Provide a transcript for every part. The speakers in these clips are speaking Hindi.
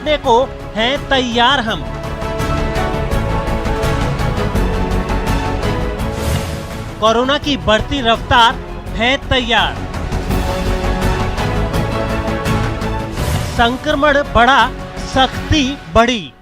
देखने को हैं तैयार हम। कोरोना की बढ़ती रफ्तार है तैयार। संक्रमण बढ़ा, सख्ती बढ़ी।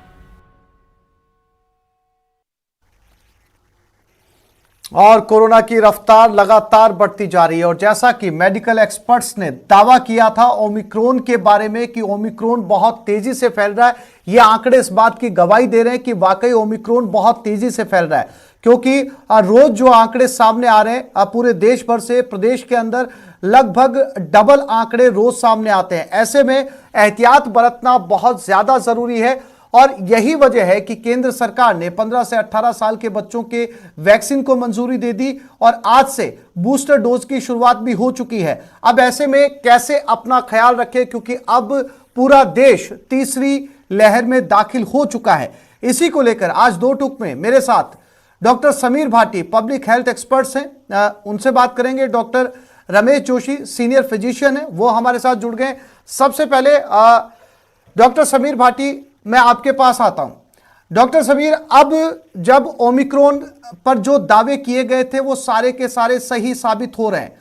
और कोरोना की रफ्तार लगातार बढ़ती जा रही है और जैसा कि मेडिकल एक्सपर्ट्स ने दावा किया था ओमिक्रॉन के बारे में कि ओमिक्रॉन बहुत तेजी से फैल रहा है, ये आंकड़े इस बात की गवाही दे रहे हैं कि वाकई ओमिक्रॉन बहुत तेजी से फैल रहा है, क्योंकि रोज जो आंकड़े सामने आ रहे हैं पूरे देश भर से, प्रदेश के अंदर लगभग डबल आंकड़े रोज सामने आते हैं। ऐसे में एहतियात बरतना बहुत ज्यादा जरूरी है और यही वजह है कि केंद्र सरकार ने 15 से 18 साल के बच्चों के वैक्सीन को मंजूरी दे दी और आज से बूस्टर डोज की शुरुआत भी हो चुकी है। अब ऐसे में कैसे अपना ख्याल रखें, क्योंकि अब पूरा देश तीसरी लहर में दाखिल हो चुका है। इसी को लेकर आज दो टूक में मेरे साथ doctor Sameer Bhati public health experts हैं, उनसे बात करेंगे। Doctor Ramesh Joshi senior physician है, वो हमारे साथ जुड़ गए। सबसे पहले डॉक्टर समीर भाटी, मैं आपके पास आता हूं। डॉक्टर समीर, अब जब ओमिक्रॉन पर जो दावे किए गए थे वो सारे के सारे सही साबित हो रहे हैं।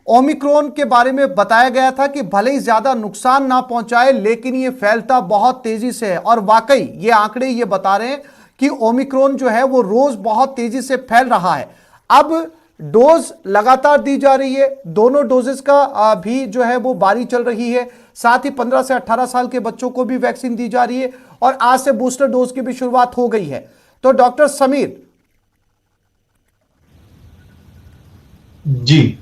ओमिक्रॉन के बारे में बताया गया था कि भले ही ज्यादा नुकसान ना पहुंचाए लेकिन ये फैलता बहुत तेजी से है और वाकई ये आंकड़े ये बता रहे हैं कि ओमिक्रॉन जो है वो रोज बहुत तेजी से फैल रहा है। अब डोज लगातार दी जा रही है, दोनों डोजेस का भी जो है वो बारी चल रही है, साथ ही 15 से 18 साल के बच्चों को भी वैक्सीन दी जा रही है और आज से बूस्टर डोज की भी शुरुआत हो गई है। तो डॉक्टर समीर जी,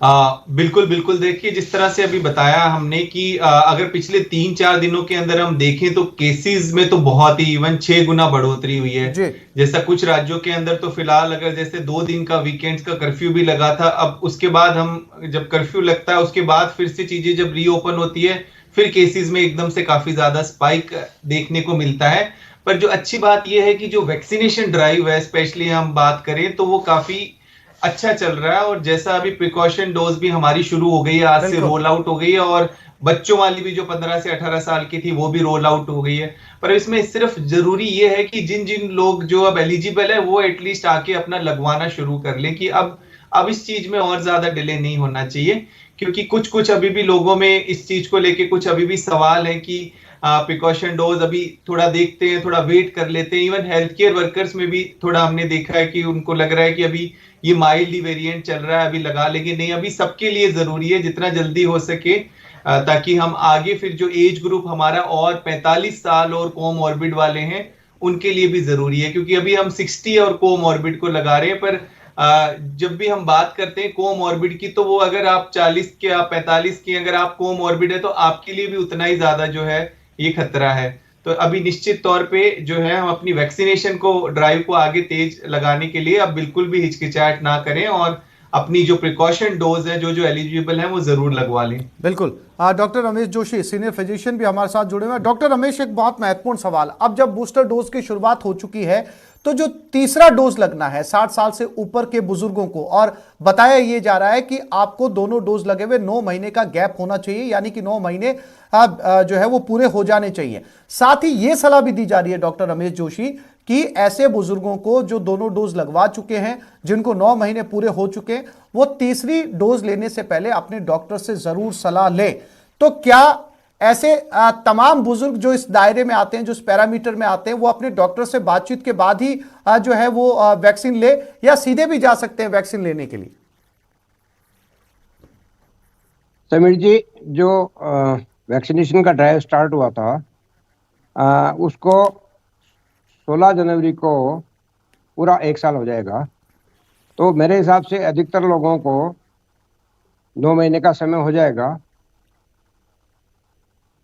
बिल्कुल बिल्कुल। देखिए, जिस तरह से अभी बताया हमने कि अगर पिछले 3-4 दिनों के अंदर हम देखें तो केसेस में तो बहुत ही इवन 6 गुना बढ़ोतरी हुई है। जैसा कुछ राज्यों के अंदर तो फिलहाल अगर जैसे 2 दिन का वीकेंड्स का कर्फ्यू भी लगा था, अब उसके बाद हम जब कर्फ्यू लगता है उसके बाद फिर से चीजें जब रीओपन होती है फिर केसेस में एकदम से काफी ज्यादा स्पाइक देखने को मिलता है। पर जो अच्छी बात यह है कि जो वैक्सीनेशन ड्राइव है, स्पेशली हम बात करें तो वो काफी अच्छा चल रहा है और जैसा अभी प्रिकॉशन डोज भी हमारी शुरू हो गई है, आज से रोल आउट हो गई है और बच्चों वाली भी जो 15 से 18 साल की थी वो भी रोल आउट हो गई है। पर इसमें सिर्फ जरूरी ये है कि जिन जिन लोग जो अब एलिजिबल है वो एटलीस्ट आके अपना लगवाना शुरू कर लें कि अब इस चीज में और ज्यादा डिले नहीं होना चाहिए, क्योंकि कुछ अभी भी लोगों में इस चीज को लेके कुछ अभी भी सवाल है कि प्रिकॉशन डोज अभी थोड़ा देखते हैं, थोड़ा वेट कर लेते हैं। इवन हेल्थ केयर वर्कर्स में भी थोड़ा हमने देखा है कि उनको लग रहा है कि अभी ये माइल्डली वेरिएंट चल रहा है, अभी लगा लेंगे। नहीं, अभी सबके लिए जरूरी है जितना जल्दी हो सके, ताकि हम आगे फिर जो एज ग्रुप हमारा और 45 साल और कोमॉर्बिड वाले हैं उनके लिए भी जरूरी है, क्योंकि अभी हम 60 और कोमॉर्बिड को लगा रहे हैं। पर जब भी हम बात करते हैं कोमॉर्बिड की, तो वो अगर आप 40 के आप 45 की अगर आप कोमॉर्बिड है तो आपके लिए भी उतना ही ज्यादा जो है ये खतरा है। तो अभी निश्चित तौर पे जो है हम अपनी वैक्सीनेशन को ड्राइव को आगे तेज लगाने के लिए अब बिल्कुल भी हिचकिचाहट ना करें और अपनी जो प्रिकॉशन डोज है जो एलिजिबल है वो जरूर लगवा लें। बिल्कुल। Doctor Ramesh Joshi senior physician भी हमारे साथ जुड़े हुए हैं। डॉक्टर रमेश, एक बहुत महत्वपूर्ण सवाल, अब जब बूस्टर डोज की शुरुआत हो चुकी है तो जो तीसरा डोज लगना है 60 साल से ऊपर के बुजुर्गों को, और बताया यह जा रहा है कि आपको दोनों डोज लगे हुए 9 महीने का गैप होना चाहिए, यानी कि 9 महीने जो है वो पूरे हो जाने चाहिए। साथ ही यह सलाह भी दी जा रही है डॉक्टर रमेश जोशी कि ऐसे बुजुर्गों को जो दोनों डोज लगवा चुके हैं, जिनको 9 महीने पूरे हो चुके हैं, वो तीसरी डोज लेने से पहले अपने डॉक्टर से जरूर सलाह लें। तो क्या ऐसे तमाम बुजुर्ग जो इस दायरे में आते हैं, जो इस पैरामीटर में आते हैं, वो अपने डॉक्टर से बातचीत के बाद ही जो है वो वैक्सीन ले, या सीधे भी जा सकते हैं वैक्सीन लेने के लिए? समीर जी, जो वैक्सीनेशन का ड्राइव स्टार्ट हुआ था उसको 16 जनवरी को पूरा 1 साल हो जाएगा। तो मेरे हिसाब से अधिकतर लोगों को 9 महीने का समय हो जाएगा।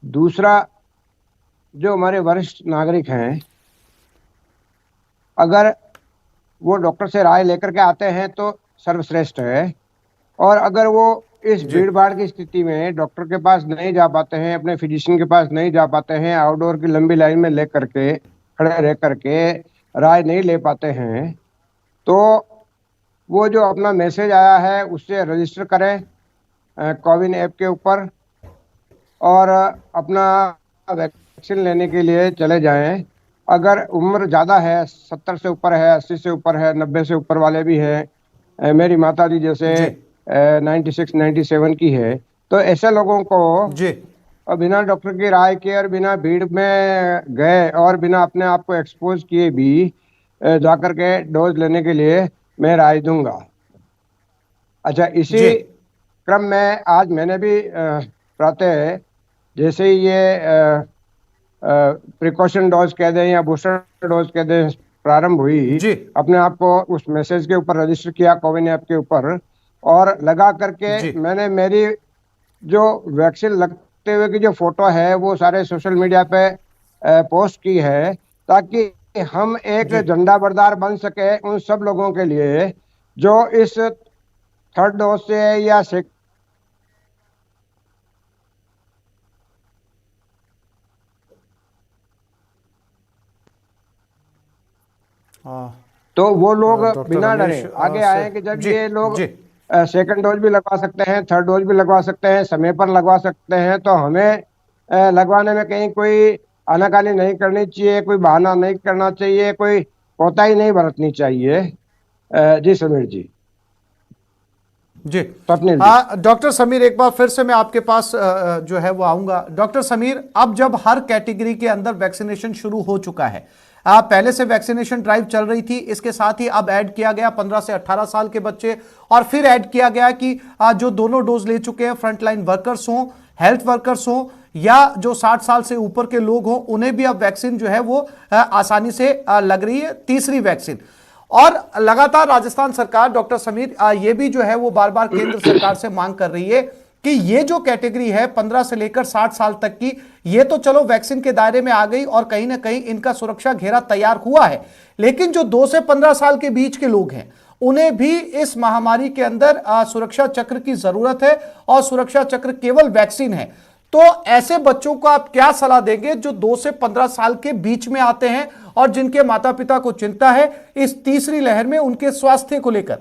दूसरा, जो हमारे वरिष्ठ नागरिक हैं, अगर वो डॉक्टर से राय लेकर के आते हैं तो सर्वश्रेष्ठ है, और अगर वो इस भीड़ भाड़ की स्थिति में डॉक्टर के पास नहीं जा पाते हैं, अपने फिजिशियन के पास नहीं जा पाते हैं, आउटडोर की लंबी लाइन में ले करके खड़े रह करके राय नहीं ले पाते हैं, तो वो जो अपना मैसेज आया है उससे रजिस्टर करें कोविन ऐप के ऊपर और अपना वैक्सीन लेने के लिए चले जाएं, अगर उम्र ज़्यादा है, 70 से ऊपर है, 80 से ऊपर है, 90 से ऊपर वाले भी हैं, मेरी माता जी जैसे जी 96 97 की है, तो ऐसे लोगों को जी बिना डॉक्टर की राय के और बिना भीड़ में गए और बिना अपने आप को एक्सपोज किए भी जाकर के डोज लेने के लिए मैं राय दूंगा। अच्छा, इसी जी क्रम में आज मैंने भी प्रातः जैसे ही ये प्रिकॉशन डोज कह दें या बूस्टर डोज कह दें प्रारंभ हुई, जी अपने आप को उस मैसेज के ऊपर रजिस्टर किया कोविन ऐप के ऊपर और लगा करके जी मैंने मेरी जो वैक्सीन लगते हुए की जो फोटो है वो सारे सोशल मीडिया पे पोस्ट की है, ताकि हम एक जी झंडा बरदार बन सके उन सब लोगों के लिए जो इस थर्ड डोज से या हाँ तो वो लोग डॉक्टर बिना डरे रमेश आगे आए कि जब जी ये लोग जी सेकंड डोज भी लगवा सकते हैं, थर्ड डोज भी लगवा सकते हैं, समय पर लगवा सकते हैं, तो हमें लगवाने में कहीं कोई आनाकानी नहीं करनी चाहिए, कोई बहाना नहीं करना चाहिए, कोई कोताही नहीं बरतनी चाहिए। जी समीर जी। जी स्वप्निल जी। हाँ डॉक्टर समीर, एक बार फिर से मैं आपके पास जो है वो आऊंगा। डॉक्टर समीर, अब जब हर कैटेगरी के अंदर वैक्सीनेशन शुरू हो चुका है, पहले से वैक्सीनेशन ड्राइव चल रही थी, इसके साथ ही अब ऐड किया गया 15 से 18 साल के बच्चे, और फिर ऐड किया गया कि जो दोनों डोज ले चुके हैं, फ्रंटलाइन वर्कर्स हों, हेल्थ वर्कर्स हों, या जो 60 साल से ऊपर के लोग हों, उन्हें भी अब वैक्सीन जो है वो आसानी से लग रही है, तीसरी वैक्सीन। और लगातार राजस्थान सरकार, डॉक्टर समीर, ये भी जो है वो बार बार केंद्र सरकार से मांग कर रही है कि ये जो कैटेगरी है 15 से लेकर 60 साल तक की, ये तो चलो वैक्सीन के दायरे में आ गई और कहीं ना कहीं इनका सुरक्षा घेरा तैयार हुआ है, लेकिन जो 2 से 15 साल के बीच के लोग हैं, उन्हें भी इस महामारी के अंदर सुरक्षा चक्र की जरूरत है, और सुरक्षा चक्र केवल वैक्सीन है। तो ऐसे बच्चों को आप क्या सलाह देंगे जो 2 से 15 साल के बीच में आते हैं और जिनके माता पिता को चिंता है इस तीसरी लहर में उनके स्वास्थ्य को लेकर?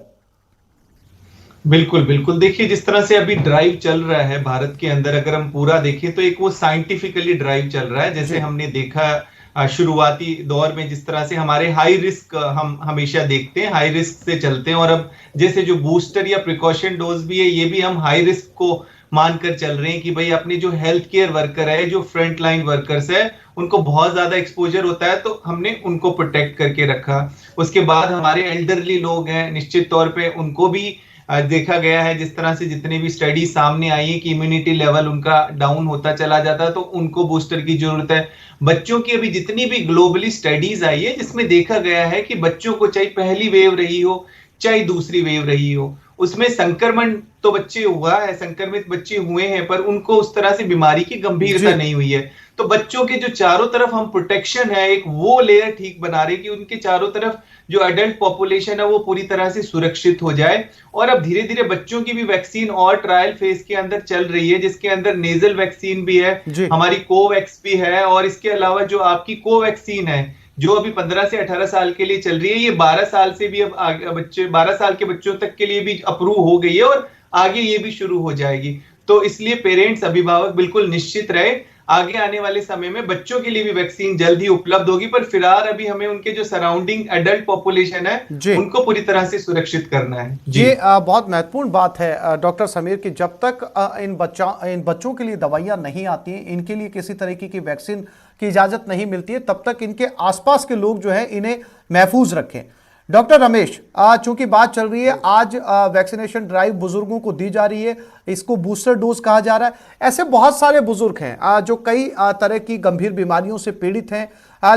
बिल्कुल बिल्कुल, देखिए जिस तरह से अभी ड्राइव चल रहा है भारत के अंदर, अगर हम पूरा देखें तो एक वो साइंटिफिकली ड्राइव चल रहा है, जैसे हमने देखा शुरुआती दौर में जिस तरह से हमारे हाई रिस्क हम हमेशा देखते हैं, हाई रिस्क से चलते हैं, और अब जैसे जो बूस्टर या प्रिकॉशन डोज भी है, ये भी हम हाई रिस्क को मानकर चल रहे हैं कि भाई अपने जो हेल्थ केयर वर्कर है, जो फ्रंट लाइन वर्कर्स है, उनको बहुत ज्यादा एक्सपोजर होता है, तो हमने उनको प्रोटेक्ट करके रखा। उसके बाद हमारे एल्डरली लोग हैं, निश्चित तौर पे उनको भी देखा गया है, जिस तरह से जितने भी स्टडी सामने आई है कि इम्यूनिटी लेवल उनका डाउन होता चला जाता है, तो उनको बूस्टर की जरूरत है। बच्चों की अभी जितनी भी ग्लोबली स्टडीज आई है, जिसमें देखा गया है कि बच्चों को चाहे पहली वेव रही हो चाहे दूसरी वेव रही हो, उसमें संक्रमण तो बच्चे हुआ है, संक्रमित बच्चे हुए हैं, पर उनको उस तरह से बीमारी की गंभीरता नहीं हुई है। तो बच्चों के जो चारों तरफ हम प्रोटेक्शन है, एक वो लेयर ठीक बना रहे कि उनके चारों तरफ जो एडल्ट पॉपुलेशन है वो पूरी तरह से सुरक्षित हो जाए। और अब धीरे धीरे बच्चों की भी वैक्सीन और ट्रायल फेज के अंदर चल रही है, जिसके अंदर नेजल वैक्सीन भी है, हमारी कोवैक्स भी है, और इसके अलावा जो आपकी कोवैक्सीन है जो अभी 15 से 18 साल के लिए चल रही है, ये 12 साल से भी अब बच्चे 12 साल के बच्चों तक के लिए भी अप्रूव हो गई है, और आगे ये भी शुरू हो जाएगी। तो इसलिए पेरेंट्स, अभिभावक बिल्कुल निश्चित रहे, आगे आने वाले समय में बच्चों के लिए भी वैक्सीन जल्द ही उपलब्ध होगी। पर फिलहाल अभी हमें उनके जो सराउंडिंग एडल्ट पॉपुलेशन है उनको पूरी तरह से सुरक्षित करना है। ये बहुत महत्वपूर्ण बात है डॉक्टर समीर की जब तक इन बच्चों के लिए दवाइयां नहीं आती हैं, इनके लिए किसी तरीके की वैक्सीन की इजाजत नहीं मिलती है, तब तक इनके आसपास के लोग जो है इन्हें महफूज रखें। डॉक्टर रमेश, चूंकि बात चल रही है, आज वैक्सीनेशन ड्राइव बुजुर्गों को दी जा रही है, इसको बूस्टर डोज कहा जा रहा है। ऐसे बहुत सारे बुजुर्ग हैं जो कई तरह की गंभीर बीमारियों से पीड़ित हैं,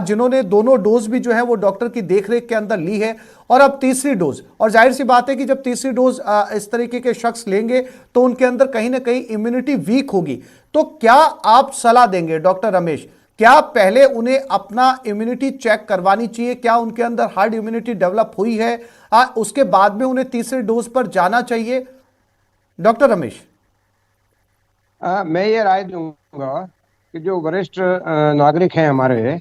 जिन्होंने दोनों डोज भी जो है वो डॉक्टर की देखरेख के अंदर ली है, और अब तीसरी डोज। और जाहिर सी बात है कि जब तीसरी डोज इस तरीके के शख्स लेंगे तो उनके अंदर कहीं ना कहीं इम्यूनिटी वीक होगी। तो क्या आप सलाह देंगे डॉक्टर रमेश, क्या पहले उन्हें अपना इम्यूनिटी चेक करवानी चाहिए, क्या उनके अंदर हार्ड इम्यूनिटी डेवलप हुई है, उसके बाद में उन्हें तीसरे डोज पर जाना चाहिए? डॉक्टर रमेश, मैं ये राय दूंगा कि जो वरिष्ठ नागरिक हैं हमारे,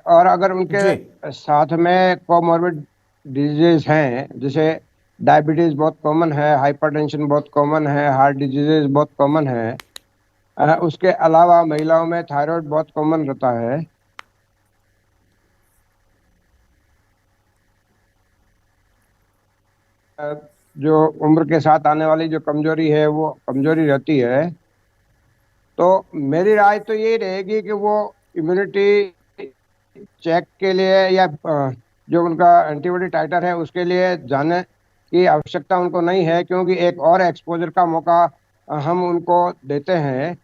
और अगर उनके साथ में कोमॉर्बिड डिजीजेज हैं, जैसे डायबिटीज बहुत कॉमन है, हाइपरटेंशन बहुत कॉमन है, हार्ट डिजीजेज बहुत कॉमन है, उसके अलावा महिलाओं में थायराइड बहुत कॉमन रहता है। जो उम्र के साथ आने वाली जो कमजोरी है वो कमजोरी रहती है। तो मेरी राय तो यही रहेगी कि वो इम्यूनिटी चेक के लिए या जो उनका एंटीबॉडी टाइटर है उसके लिए जाने की आवश्यकता उनको नहीं है, क्योंकि एक और एक्सपोजर का मौका हम उनको देते हैं,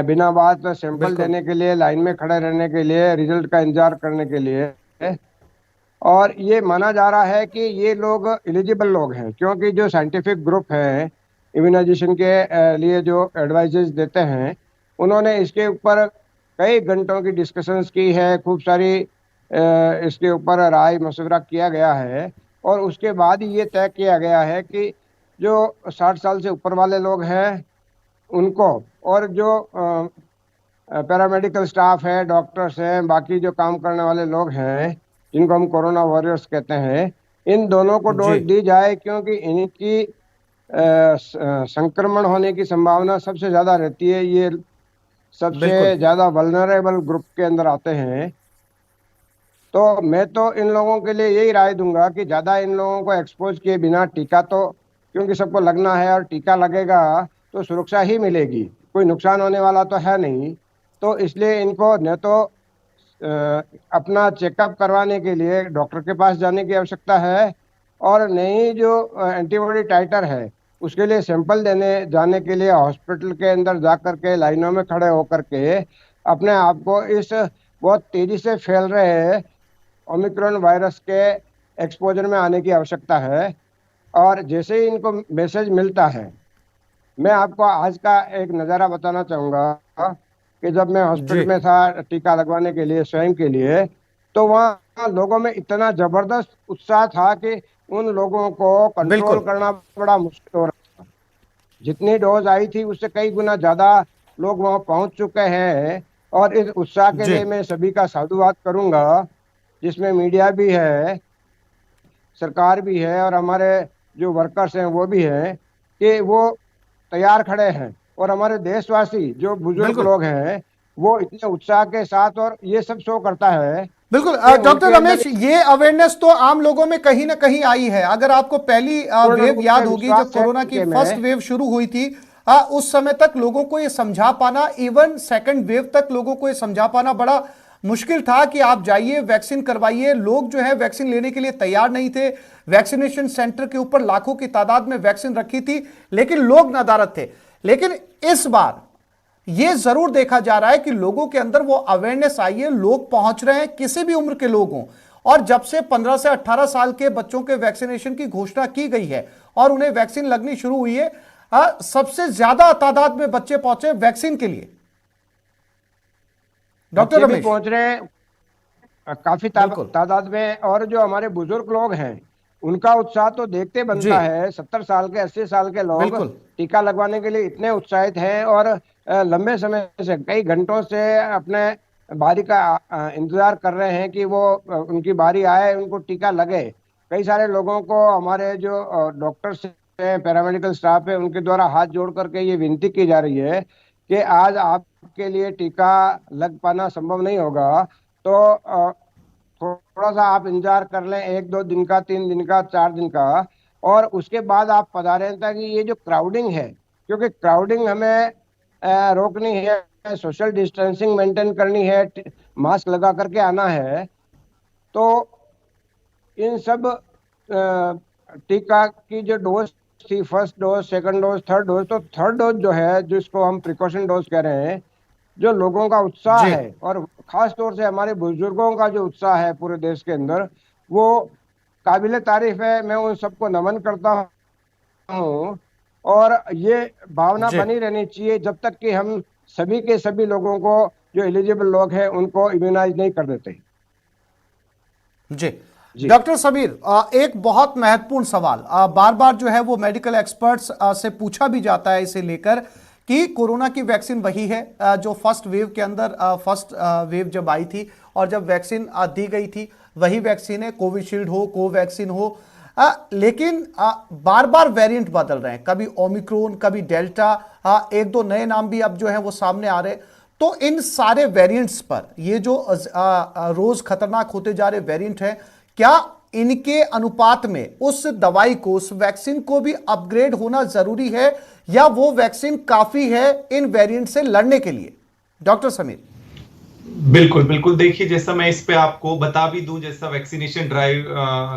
बिना बात सैंपल देने के लिए, लाइन में खड़े रहने के लिए, रिजल्ट का इंतजार करने के लिए। और ये माना जा रहा है कि ये लोग एलिजिबल लोग हैं, क्योंकि जो साइंटिफिक ग्रुप है इम्यूनाइजेशन के लिए जो एडवाइजेस देते हैं, उन्होंने इसके ऊपर कई घंटों की डिस्कशंस की है, खूब सारी इसके ऊपर राय मशवरा किया गया है, और उसके बाद ही ये तय किया गया है कि जो 60 साल से ऊपर वाले लोग हैं उनको, और जो पैरामेडिकल स्टाफ है, डॉक्टर्स हैं, बाकी जो काम करने वाले लोग हैं जिनको हम कोरोना वॉरियर्स कहते हैं, इन दोनों को डोज दी जाए, क्योंकि इनकी संक्रमण होने की संभावना सबसे ज्यादा रहती है। ये सबसे ज्यादा वल्नरेबल ग्रुप के अंदर आते हैं। तो मैं तो इन लोगों के लिए यही राय दूंगा कि ज्यादा इन लोगों को एक्सपोज किए बिना, टीका तो क्योंकि सबको लगना है और टीका लगेगा तो सुरक्षा ही मिलेगी, कोई नुकसान होने वाला तो है नहीं। तो इसलिए इनको न तो अपना चेकअप करवाने के लिए डॉक्टर के पास जाने की आवश्यकता है, और नहीं जो एंटीबॉडी टाइटर है उसके लिए सैंपल देने जाने के लिए हॉस्पिटल के अंदर जा कर के लाइनों में खड़े होकर के अपने आप को इस बहुत तेजी से फैल रहे ओमिक्रॉन वायरस के एक्सपोजर में आने की आवश्यकता है। और जैसे ही इनको मैसेज मिलता है, मैं आपको आज का एक नज़ारा बताना चाहूँगा कि जब मैं हॉस्पिटल में था टीका लगवाने के लिए स्वयं के लिए, तो वहाँ लोगों में इतना जबरदस्त उत्साह था कि उन लोगों को कंट्रोल करना बड़ा मुश्किल हो रहा था। जितनी डोज आई थी उससे कई गुना ज्यादा लोग वहां पहुंच चुके हैं, और इस उत्साह के लिए मैं सभी का साधुवाद करूंगा, जिसमें मीडिया भी है, सरकार भी है, और हमारे जो वर्कर्स हैं वो भी हैं, कि वो तैयार खड़े हैं। और हमारे देशवासी जो बुजुर्ग लोग हैं वो इतने उत्साह के साथ, और ये सब शो करता है। बिल्कुल डॉक्टर रमेश, ये अवेयरनेस तो आम लोगों में कहीं ना कहीं आई है। अगर आपको पहली वेव याद होगी, जब कोरोना की फर्स्ट वेव शुरू हुई थी, उस समय तक लोगों को ये समझा पाना, इवन सेकंड वेव तक लोगों को ये समझा पाना बड़ा मुश्किल था कि आप जाइए वैक्सीन करवाइए। लोग जो है वैक्सीन लेने के लिए तैयार नहीं थे। वैक्सीनेशन सेंटर के ऊपर लाखों की तादाद में वैक्सीन रखी थी, लेकिन लोग नादारत थे। लेकिन इस बार यह जरूर देखा जा रहा है कि लोगों के अंदर वो अवेयरनेस आई है, लोग पहुंच रहे हैं, किसी भी उम्र के लोग हों। और जब से 15 से 18 साल के बच्चों के वैक्सीनेशन की घोषणा की गई है और उन्हें वैक्सीन लगनी शुरू हुई है, सबसे ज्यादा तादाद में बच्चे पहुंचे वैक्सीन के लिए। डॉक्टर रमेश, पहुंच रहे हैं काफी तादाद में, और जो हमारे बुजुर्ग लोग हैं उनका उत्साह तो देखते बनता है। 70 साल के 80 साल के लोग टीका लगवाने के लिए इतने उत्साहित हैं, और लंबे समय से, कई घंटों से अपने बारी का इंतजार कर रहे हैं कि वो उनकी बारी आए, उनको टीका लगे। कई सारे लोगों को हमारे जो डॉक्टर्स हैं, पैरामेडिकल स्टाफ है, उनके द्वारा हाथ जोड़ करके ये विनती की जा रही है कि आज आपके लिए टीका लग पाना संभव नहीं होगा, तो थोड़ा सा आप इंतजार कर लें, 1-2 दिन का, 3 दिन का, 4 दिन का, और उसके बाद आप पधारें, ताकि ये जो क्राउडिंग है, क्योंकि क्राउडिंग हमें रोकनी है, सोशल डिस्टेंसिंग मेंटेन करनी है, मास्क लगा करके आना है। तो इन सब टीका की जो डोज थी, first dose, second dose, third dose, तो थर्ड डोज जो है, जिसको हम प्रिकॉशन डोज कह रहे हैं, जो लोगों का उत्साह है, और खास तौर से हमारे बुजुर्गों का जो उत्साह है पूरे देश के अंदर, वो काबिले तारीफ है। मैं उन सबको नमन करता हूँ, और ये भावना बनी रहनी चाहिए जब तक कि हम सभी के सभी लोगों को, जो एलिजिबल लोग हैं, उनको इम्यूनाइज नहीं कर देते। जी डॉक्टर समीर, एक बहुत महत्वपूर्ण सवाल बार बार जो है वो मेडिकल एक्सपर्ट्स से पूछा भी जाता है इसे लेकर कि कोरोना की वैक्सीन वही है जो फर्स्ट वेव के अंदर, फर्स्ट वेव जब आई थी और जब वैक्सीन दी गई थी, वही वैक्सीन है, कोविशील्ड हो, कोवैक्सीन हो। लेकिन बार बार वेरिएंट बदल रहे हैं, कभी ओमिक्रॉन, कभी डेल्टा, एक दो नए नाम भी अब जो है वो सामने आ रहे हैं। तो इन सारे वेरिएंट्स पर ये जो रोज खतरनाक होते जा रहे वेरिएंट हैं, क्या इनके अनुपात में उस दवाई को, उस वैक्सीन को भी अपग्रेड होना जरूरी है, या वो वैक्सीन काफी है इन वेरिएंट से लड़ने के लिए? डॉक्टर समीर। बिल्कुल बिल्कुल, देखिए जैसा मैं इस पे आपको बता भी दूं, जैसा वैक्सीनेशन ड्राइव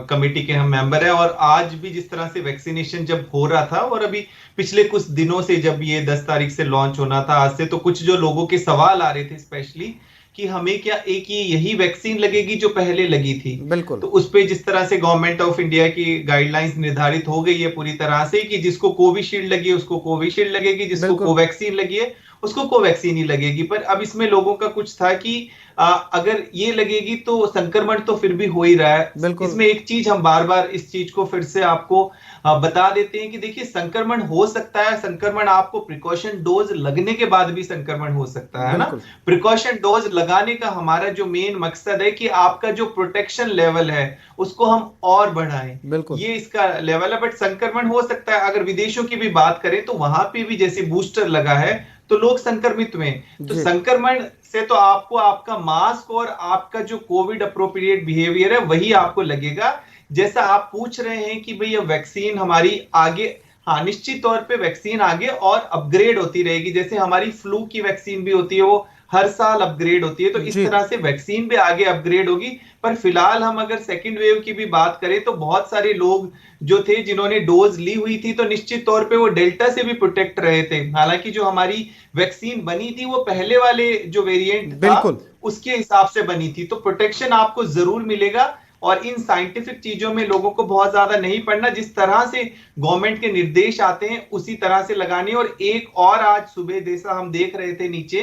कमेटी के हम मेंबर हैं, और आज भी जिस तरह से वैक्सीनेशन जब हो रहा था, और अभी पिछले कुछ दिनों से जब ये 10 तारीख से लॉन्च होना था आज से, तो कुछ जो लोगों के सवाल आ रहे थे स्पेशली कि हमें क्या एक ही यही वैक्सीन लगेगी जो पहले लगी थी। बिल्कुल। तो उस पे जिस तरह से गवर्नमेंट ऑफ इंडिया की गाइडलाइंस निर्धारित हो गई है पूरी तरह से कि जिसको कोविशील्ड लगी है उसको कोविशील्ड लगेगी, जिसको कोवैक्सीन लगी है उसको कोवैक्सीन ही लगेगी। पर अब इसमें लोगों का कुछ था कि अगर ये लगेगी तो संक्रमण तो फिर भी हो ही रहा है। इसमें एक चीज हम बार बार इस चीज को फिर से आपको बता देते हैं कि देखिए संक्रमण हो सकता है, संक्रमण आपको प्रिकॉशन डोज लगने के बाद भी संक्रमण हो सकता है ना। प्रिकॉशन डोज लगाने का हमारा जो मेन मकसद है कि आपका जो प्रोटेक्शन लेवल है उसको हम और बढ़ाएं, ये इसका लेवल है। बट संक्रमण हो सकता है। अगर विदेशों की भी बात करें तो वहां पे भी जैसे बूस्टर लगा है तो लोग संक्रमित हुए, तो संक्रमण से तो आपको आपका मास्क और आपका जो कोविड अप्रोप्रिएट बिहेवियर है वही आपको लगेगा। जैसा आप पूछ रहे हैं कि भाई ये वैक्सीन हमारी आगे, हाँ निश्चित तौर पे वैक्सीन आगे और अपग्रेड होती रहेगी। जैसे हमारी फ्लू की वैक्सीन भी होती है वो हर साल अपग्रेड होती है, तो इस तरह से वैक्सीन भी आगे अपग्रेड होगी। पर फिलहाल हम अगर सेकंड वेव की भी बात करें तो बहुत सारे लोग जो थे जिन्होंने डोज ली हुई थी तो निश्चित तौर पे वो डेल्टा से भी प्रोटेक्ट रहे थे। हालांकि जो हमारी वैक्सीन बनी थी वो पहले वाले जो वेरिएंट था उसके हिसाब से बनी थी, तो प्रोटेक्शन आपको जरूर मिलेगा। और इन साइंटिफिक चीजों में लोगों को बहुत ज्यादा नहीं पढ़ना, जिस तरह से गवर्नमेंट के निर्देश आते हैं उसी तरह से लगानी। और एक और आज सुबह जैसा हम देख रहे थे नीचे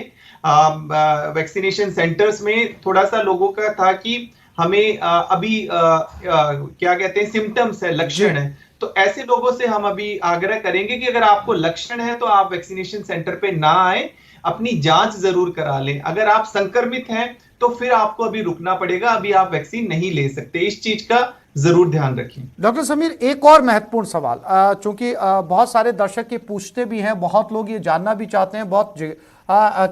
वैक्सीनेशन सेंटर्स में थोड़ा सा लोगों का था कि हमें अभी क्या कहते हैं सिम्टम्स है, लक्षण है, तो ऐसे लोगों से हम अभी आग्रह करेंगे कि अगर आपको लक्षण है तो आप वैक्सीनेशन सेंटर पे ना आए, अपनी जांच जरूर करा लें। अगर आप संक्रमित हैं तो फिर आपको अभी रुकना पड़ेगा, अभी आप वैक्सीन नहीं ले सकते। इस चीज का जरूर ध्यान रखें। डॉक्टर समीर, एक और महत्वपूर्ण सवाल, चूंकि बहुत सारे दर्शक ये पूछते भी हैं, बहुत लोग ये जानना भी चाहते हैं, बहुत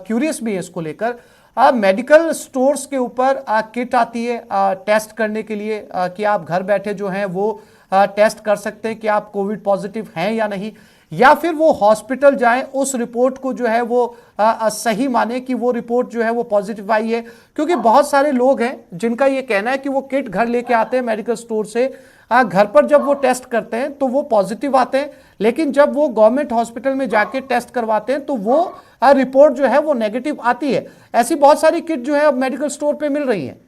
क्यूरियस भी है इसको लेकर। मेडिकल स्टोर्स के ऊपर किट आती है टेस्ट करने के लिए कि आप घर बैठे जो हैं वो टेस्ट कर सकते हैं कि आप कोविड पॉजिटिव हैं या नहीं, या फिर वो हॉस्पिटल जाएं उस रिपोर्ट को जो है वो सही माने कि वो रिपोर्ट जो है वो पॉजिटिव आई है। क्योंकि बहुत सारे लोग हैं जिनका ये कहना है कि वो किट घर लेके आते हैं मेडिकल स्टोर से, घर पर जब वो टेस्ट करते हैं तो वो पॉजिटिव आते हैं, लेकिन जब वो गवर्नमेंट हॉस्पिटल में जाके टेस्ट करवाते हैं तो वो रिपोर्ट जो है वो नेगेटिव आती है। ऐसी बहुत सारी किट जो है अब मेडिकल स्टोर पे मिल रही है।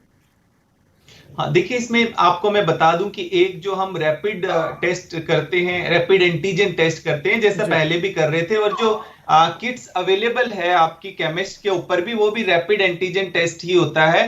हाँ देखिए, इसमें आपको मैं बता दूं कि एक जो हम रैपिड टेस्ट करते हैं, रैपिड एंटीजन टेस्ट करते हैं जैसा पहले भी कर रहे थे, और जो किट्स अवेलेबल है आपकी केमिस्ट के ऊपर भी, वो भी रैपिड एंटीजन टेस्ट ही होता है।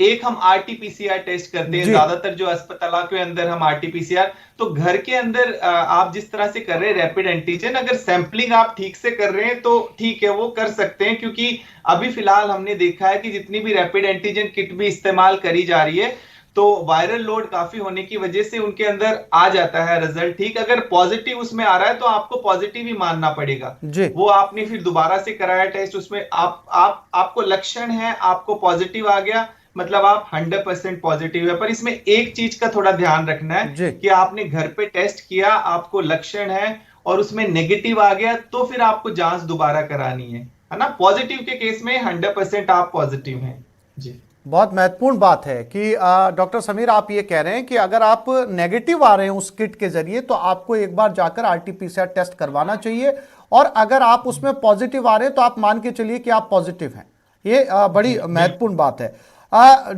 एक हम आरटीपीसीआर टेस्ट करते हैं, ज्यादातर जो अस्पताल के अंदर हम आरटीपीसीआर, तो घर के अंदर आप जिस तरह से कर रहे हैं रैपिड एंटीजन, अगर सैंपलिंग आप ठीक से कर रहे हैं तो ठीक है, वो कर सकते हैं। क्योंकि अभी फिलहाल हमने देखा है कि जितनी भी रैपिड एंटीजन किट भी इस्तेमाल करी जा रही है तो वायरल लोड काफी होने की वजह से उनके अंदर आ जाता है रिजल्ट ठीक। अगर पॉजिटिव उसमें आ रहा है तो आपको पॉजिटिव ही मानना पड़ेगा। वो आपने फिर दोबारा से कराया टेस्ट, उसमें आपको लक्षण है, आपको पॉजिटिव आ गया, मतलब आप 100% पॉजिटिव है। पर इसमें एक चीज का थोड़ा ध्यान रखना है कि आपने घर पे टेस्ट किया, आपको लक्षण है और उसमें नेगेटिव आ गया, तो फिर आपको जांच दोबारा करानी है ना। पॉजिटिव के केस में 100% आप पॉजिटिव हैं। जी, बहुत महत्वपूर्ण बात है कि डॉक्टर समीर आप ये कह रहे हैं कि अगर आप नेगेटिव आ रहे हैं उस किट के जरिए तो आपको एक बार जाकर आरटीपीसीआर टेस्ट करवाना चाहिए, और अगर आप उसमें पॉजिटिव आ रहे हैं तो आप मान के चलिए कि आप पॉजिटिव हैं। ये बड़ी महत्वपूर्ण बात है।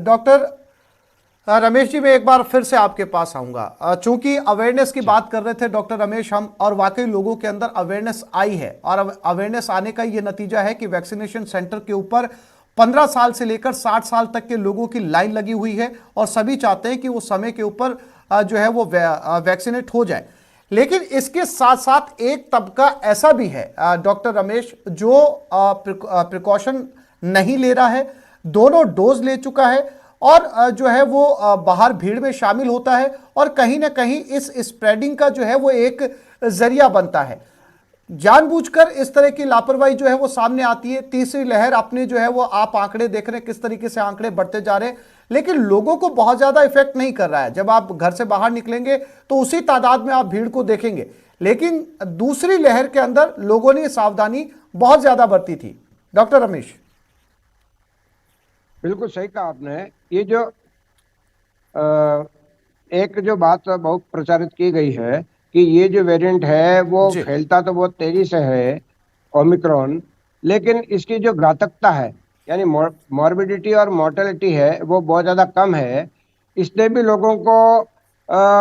डॉक्टर रमेश जी, मैं एक बार फिर से आपके पास आऊंगा, चूंकि अवेयरनेस की बात कर रहे थे डॉक्टर रमेश हम, और वाकई लोगों के अंदर अवेयरनेस आई है, और अवेयरनेस आने का ये नतीजा है कि वैक्सीनेशन सेंटर के ऊपर 15 साल से लेकर 60 साल तक के लोगों की लाइन लगी हुई है, और सभी चाहते हैं कि वो समय के ऊपर जो है वो वैक्सीनेट हो जाए। लेकिन इसके साथ साथ एक तबका ऐसा भी है डॉक्टर रमेश जो प्रिकॉशन नहीं ले रहा है, दोनों डोज ले चुका है और जो है वो बाहर भीड़ में शामिल होता है और कहीं ना कहीं इस स्प्रेडिंग का जो है वो एक जरिया बनता है। जानबूझकर इस तरह की लापरवाही जो है वो सामने आती है। तीसरी लहर अपने जो है वो आप आंकड़े देख रहे हैं किस तरीके से आंकड़े बढ़ते जा रहे हैं, लेकिन लोगों को बहुत ज्यादा इफेक्ट नहीं कर रहा है। जब आप घर से बाहर निकलेंगे तो उसी तादाद में आप भीड़ को देखेंगे, लेकिन दूसरी लहर के अंदर लोगों ने सावधानी बहुत ज्यादा बरती थी। डॉक्टर रमेश, बिल्कुल सही कहा आपने। ये जो एक जो बात बहुत प्रचारित की गई है कि ये जो वेरिएंट है वो फैलता तो बहुत तेजी से है ओमिक्रॉन, लेकिन इसकी जो घातकता है यानी मॉर्बिडिटी और मोर्टेलिटी है वो बहुत ज़्यादा कम है। इसने भी लोगों को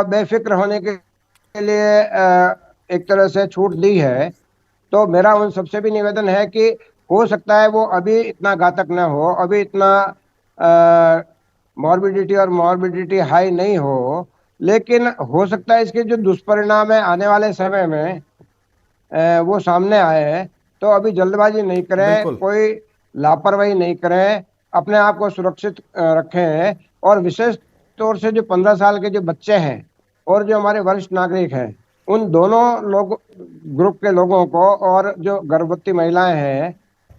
बेफिक्र होने के लिए एक तरह से छूट दी है। तो मेरा उन सबसे भी निवेदन है कि हो सकता है वो अभी इतना घातक ना हो, अभी इतना मॉर्बिडिटी और मॉर्बिडिटी हाई नहीं हो, लेकिन हो सकता है इसके जो दुष्परिणाम है आने वाले समय में वो सामने आए हैं। तो अभी जल्दबाजी नहीं करें, कोई लापरवाही नहीं करें, अपने आप को सुरक्षित रखें। और विशेष तौर से जो 15 साल के जो बच्चे हैं और जो हमारे वरिष्ठ नागरिक हैं, उन दोनों लोग ग्रुप के लोगों को, और जो गर्भवती महिलाएं हैं,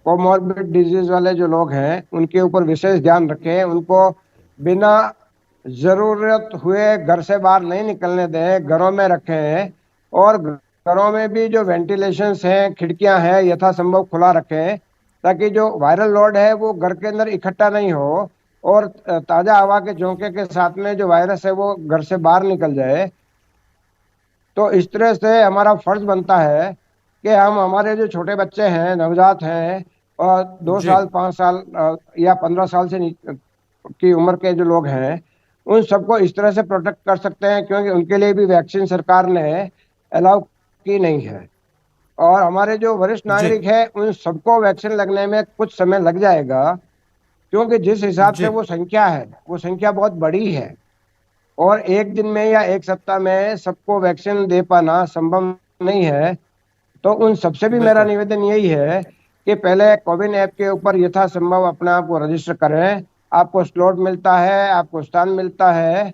कोमॉर्बिड डिजीज वाले जो लोग हैं, उनके ऊपर विशेष ध्यान रखें। उनको बिना जरूरत हुए घर से बाहर नहीं निकलने दें, घरों में रखें। और घरों में भी जो वेंटिलेशंस हैं, खिड़कियां हैं, यथासंभव खुला रखें, ताकि जो वायरल लोड है वो घर के अंदर इकट्ठा नहीं हो और ताज़ा हवा के झोंके के साथ में जो वायरस है वो घर से बाहर निकल जाए। तो इस तरह से हमारा फर्ज बनता है कि हम हमारे जो छोटे बच्चे हैं, नवजात हैं, और 2 साल 5 साल या 15 साल से की उम्र के जो लोग हैं, उन सबको इस तरह से प्रोटेक्ट कर सकते हैं, क्योंकि उनके लिए भी वैक्सीन सरकार ने अलाउ की नहीं है। और हमारे जो वरिष्ठ नागरिक हैं, उन सबको वैक्सीन लगने में कुछ समय लग जाएगा, क्योंकि जिस हिसाब से वो संख्या है वो संख्या बहुत बड़ी है और एक दिन में या एक सप्ताह में सबको वैक्सीन दे पाना संभव नहीं है। तो उन सबसे भी मेरा निवेदन यही है कि पहले कोविन ऐप के ऊपर यथासंभव अपने आप को रजिस्टर करें। आपको स्लॉट मिलता है, आपको स्थान मिलता है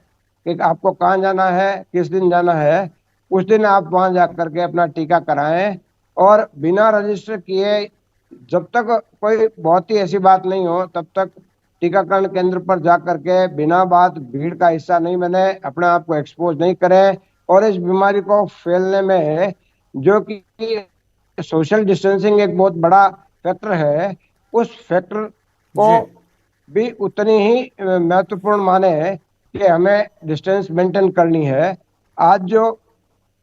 कि आपको कहाँ जाना है, किस दिन जाना है, उस दिन आप वहाँ जा करके अपना टीका कराएं। और बिना रजिस्टर किए जब तक कोई बहुत ही ऐसी बात नहीं हो, तब तक टीकाकरण केंद्र पर जा करके बिना बात भीड़ का हिस्सा नहीं बने, अपने आप को एक्सपोज नहीं करें। और इस बीमारी को फैलने में जो कि सोशल डिस्टेंसिंग एक बहुत बड़ा फैक्टर है, उस फैक्टर को भी उतनी ही महत्वपूर्ण माने कि हमें डिस्टेंस मेंटेन करनी है। आज जो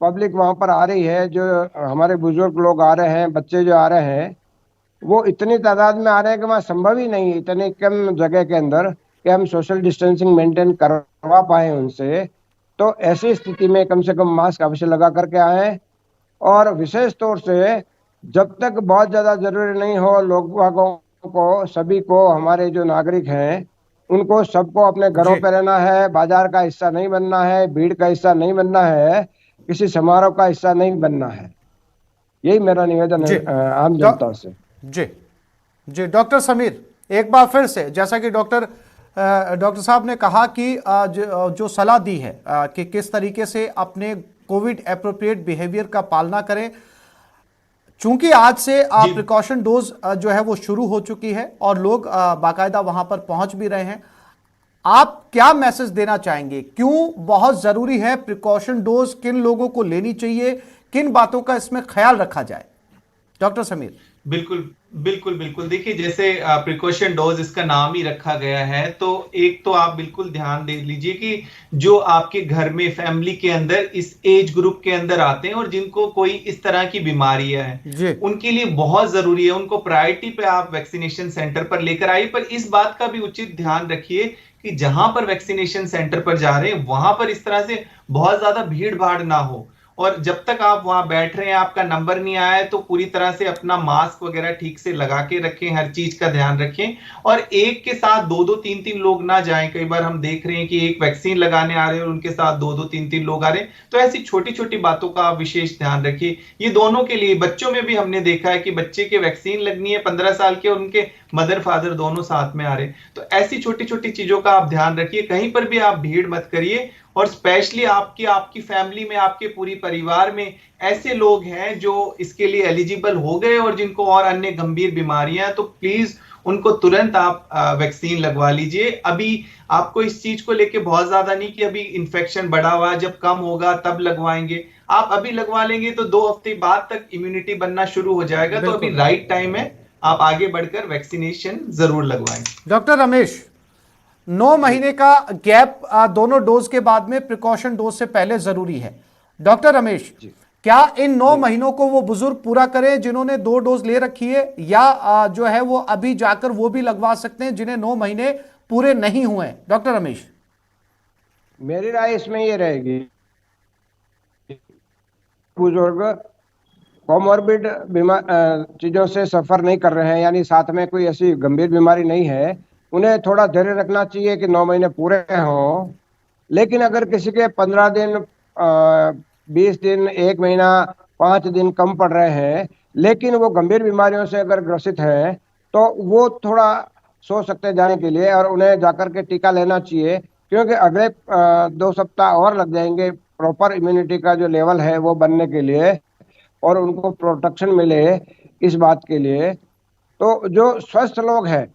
पब्लिक वहां पर आ रही है, जो हमारे बुजुर्ग लोग आ रहे हैं, बच्चे जो आ रहे हैं, वो इतनी तादाद में आ रहे हैं कि वहाँ संभव ही नहीं है इतने कम जगह के अंदर कि हम सोशल डिस्टेंसिंग मेंटेन करवा पाए उनसे। तो ऐसी स्थिति में कम से कम मास्क अवश्य लगा करके आए। और विशेष तौर से जब तक बहुत ज़्यादा जरूरी नहीं हो, लोगों को, सभी को, हमारे जो नागरिक हैं, उनको सबको अपने घरों पर रहना है, बाजार का हिस्सा नहीं बनना है, भीड़ का हिस्सा नहीं बनना है, किसी समारोह का हिस्सा नहीं बनना है। यही मेरा निवेदन है आम जनता से। जी डॉक्टर समीर, एक बार फिर से, जैसा कि डॉक्टर साहब ने कहा कि जो सलाह दी है कि किस तरीके से अपने कोविड एप्रोप्रिएट बिहेवियर का पालना करें, चूंकि आज से प्रिकॉशन डोज जो है वो शुरू हो चुकी है और लोग बाकायदा वहां पर पहुंच भी रहे हैं, आप क्या मैसेज देना चाहेंगे? क्यों बहुत जरूरी है प्रिकॉशन डोज? किन लोगों को लेनी चाहिए? किन बातों का इसमें ख्याल रखा जाए? डॉक्टर समीर। बिल्कुल बिल्कुल बिल्कुल देखिए, जैसे प्रिकॉशन डोज इसका नाम ही रखा गया है, तो एक तो आप बिल्कुल ध्यान दे लीजिए कि जो आपके घर में फैमिली के अंदर इस एज ग्रुप के अंदर आते हैं और जिनको कोई इस तरह की बीमारियां हैं, उनके लिए बहुत जरूरी है, उनको प्रायोरिटी पे आप वैक्सीनेशन सेंटर पर लेकर आइए। पर इस बात का भी उचित ध्यान रखिए कि जहां पर वैक्सीनेशन सेंटर पर जा रहे हैं वहां पर इस तरह से बहुत ज्यादा भीड़ भाड़ ना हो और जब तक आप वहां बैठ रहे हैं, आपका नंबर नहीं आया है, तो पूरी तरह से अपना मास्क वगैरह ठीक से लगा के रखें, हर चीज का ध्यान रखें। और एक के साथ दो दो तीन तीन लोग ना जाएं। कई बार हम देख रहे हैं कि एक वैक्सीन लगाने आ रहे हैं और उनके साथ दो दो तीन तीन लोग आ रहे हैं। तो ऐसी छोटी छोटी बातों का आप विशेष ध्यान रखिए। ये दोनों के लिए, बच्चों में भी हमने देखा है कि बच्चे के वैक्सीन लगनी है 15 साल के, और उनके मदर फादर दोनों साथ में आ रहे हैं। तो ऐसी छोटी छोटी चीजों का आप ध्यान रखिए। कहीं पर भी आप भीड़ मत करिए। और स्पेशली आपकी फैमिली में, आपके पूरी परिवार में ऐसे लोग हैं जो इसके लिए एलिजिबल हो गए और जिनको और अन्य गंभीर बीमारियां, तो प्लीज उनको तुरंत आप वैक्सीन लगवा लीजिए। अभी आपको इस चीज को लेके बहुत ज्यादा नहीं कि अभी इन्फेक्शन बढ़ा हुआ, जब कम होगा तब लगवाएंगे। आप अभी लगवा लेंगे तो 2 हफ्ते बाद तक इम्यूनिटी बनना शुरू हो जाएगा। तो अभी राइट टाइम है, आप आगे बढ़कर वैक्सीनेशन जरूर लगवाएं। डॉक्टर रमेश, 9 महीने का गैप दोनों डोज के बाद में प्रिकॉशन डोज से पहले जरूरी है। डॉक्टर रमेश, क्या इन 9 महीनों को वो बुजुर्ग पूरा करें जिन्होंने 2 डोज ले रखी है, या जो है वो अभी जाकर वो भी लगवा सकते हैं जिन्हें 9 महीने पूरे नहीं हुए हैं? डॉक्टर रमेश, मेरी राय इसमें ये रहेगी, बुजुर्ग कोमॉर्बिड चीजों से सफर नहीं कर रहे हैं, यानी साथ में कोई ऐसी गंभीर बीमारी नहीं है, उन्हें थोड़ा धैर्य रखना चाहिए कि 9 महीने पूरे हों। लेकिन अगर किसी के 15 दिन, 20 दिन, 1 महीना, 5 दिन कम पड़ रहे हैं, लेकिन वो गंभीर बीमारियों से अगर ग्रसित है, तो वो थोड़ा सोच सकते हैं जाने के लिए, और उन्हें जाकर के टीका लेना चाहिए। क्योंकि अगले 2 सप्ताह और लग जाएंगे प्रॉपर इम्यूनिटी का जो लेवल है वो बनने के लिए, और उनको प्रोटेक्शन मिले इस बात के लिए। तो जो स्वस्थ लोग हैं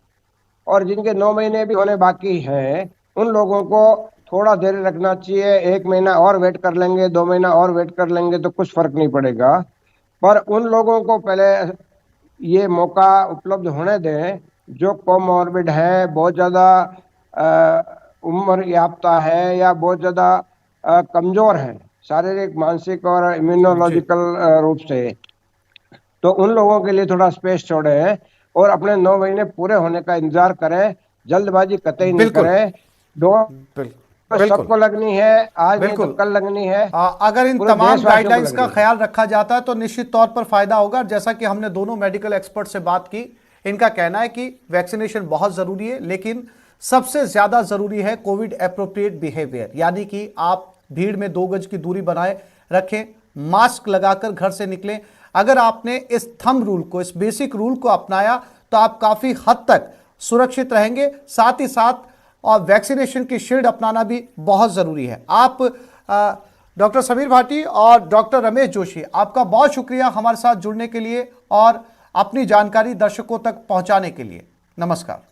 और जिनके 9 महीने भी होने बाकी हैं, उन लोगों को थोड़ा धैर्य रखना चाहिए। 1 महीना और वेट कर लेंगे, 2 महीना और वेट कर लेंगे तो कुछ फर्क नहीं पड़ेगा। पर उन लोगों को पहले ये मौका उपलब्ध होने दें जो कोमॉर्बिड है, बहुत ज़्यादा उम्र याफ्ता है, या बहुत ज़्यादा कमज़ोर है शारीरिक, मानसिक और इम्यूनोलॉजिकल रूप से। तो उन लोगों के लिए थोड़ा स्पेस छोड़ें और अपने 9 महीने पूरे होने का इंतजार करें। जल्दबाजी कतई नहीं करें। सबको लगनी है, आज नहीं तो कल लगनी है। अगर इन तमाम गाइडलाइंस का ख्याल रखा जाता है तो निश्चित तौर पर फायदा होगा। जैसा कि हमने दोनों मेडिकल एक्सपर्ट से बात की, इनका कहना है कि वैक्सीनेशन बहुत जरूरी है, लेकिन सबसे ज्यादा जरूरी है कोविड एप्रोप्रिएट बिहेवियर, यानी कि आप भीड़ में 2 गज की दूरी बनाए रखें, मास्क लगाकर घर से निकलें। अगर आपने इस थंब रूल को, इस बेसिक रूल को अपनाया तो आप काफी हद तक सुरक्षित रहेंगे। साथ ही साथ और वैक्सीनेशन की शील्ड अपनाना भी बहुत जरूरी है। आप डॉक्टर समीर भाटी और डॉक्टर रमेश जोशी, आपका बहुत शुक्रिया हमारे साथ जुड़ने के लिए और अपनी जानकारी दर्शकों तक पहुंचाने के लिए। नमस्कार।